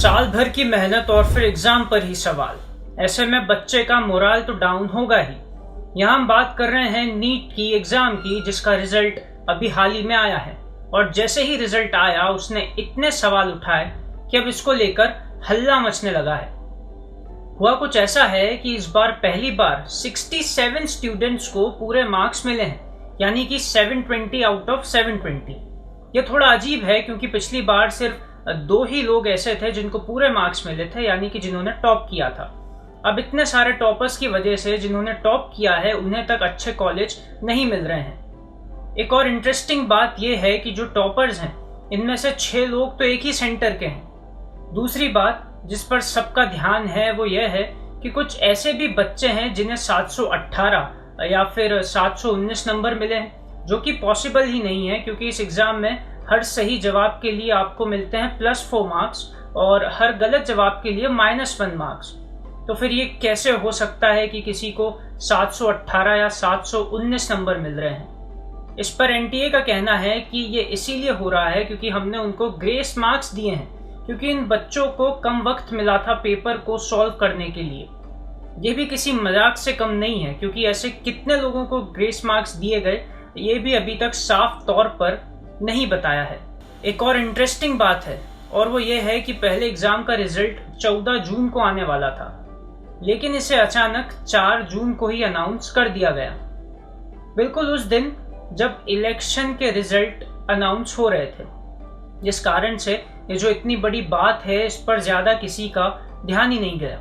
साल भर की मेहनत और फिर एग्जाम पर ही सवाल। ऐसे में बच्चे का मोराल तो डाउन होगा ही। यहाँ हम बात कर रहे हैं नीट की एग्जाम की, जिसका रिजल्ट अभी हाल ही में आया है। और जैसे ही रिजल्ट आया उसने इतने सवाल उठाए कि अब इसको लेकर हल्ला मचने लगा है। हुआ कुछ ऐसा है कि इस बार पहली बार 67 स्टूडेंट्स को पूरे मार्क्स मिले हैं, यानी कि 720 आउट ऑफ 720। ये थोड़ा अजीब है क्योंकि पिछली बार सिर्फ 2 ही लोग ऐसे थे जिनको पूरे मार्क्स मिले थे, यानी कि जिन्होंने टॉप किया था। अब इतने सारे टॉपर्स की वजह से जिन्होंने टॉप किया है उन्हें तक अच्छे कॉलेज नहीं मिल रहे हैं। एक और इंटरेस्टिंग बात यह है कि जो टॉपर्स हैं इनमें से 6 लोग तो एक ही सेंटर के हैं। दूसरी बात जिस पर सबका ध्यान है वो यह है कि कुछ ऐसे भी बच्चे हैं जिन्हें 718 या फिर 719 नंबर मिले हैं, जो कि पॉसिबल ही नहीं है क्योंकि इस एग्जाम में हर सही जवाब के लिए आपको मिलते हैं +4 मार्क्स और हर गलत जवाब के लिए -1 मार्क्स। तो फिर ये कैसे हो सकता है कि किसी को 718 या 719 नंबर मिल रहे हैं। इस पर एनटीए का कहना है कि ये इसीलिए हो रहा है क्योंकि हमने उनको ग्रेस मार्क्स दिए हैं, क्योंकि इन बच्चों को कम वक्त मिला था पेपर को सॉल्व करने के लिए। ये भी किसी मजाक से कम नहीं है, क्योंकि ऐसे कितने लोगों को ग्रेस मार्क्स दिए गए ये भी अभी तक साफ तौर पर नहीं बताया है। एक और इंटरेस्टिंग बात है और वो ये है कि पहले एग्जाम का रिजल्ट 14 जून को आने वाला था, लेकिन इसे अचानक 4 जून को ही अनाउंस कर दिया गया, बिल्कुल उस दिन जब इलेक्शन के रिजल्ट अनाउंस हो रहे थे। जिस कारण से ये जो इतनी बड़ी बात है इस पर ज्यादा किसी का ध्यान ही नहीं गया।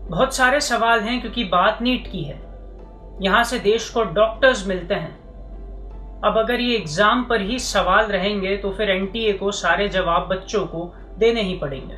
बहुत सारे सवाल हैं क्योंकि बात नीट की है। यहाँ से देश को डॉक्टर्स मिलते हैं। अब अगर ये एग्जाम पर ही सवाल रहेंगे तो फिर एनटीए को सारे जवाब बच्चों को देने ही पड़ेंगे।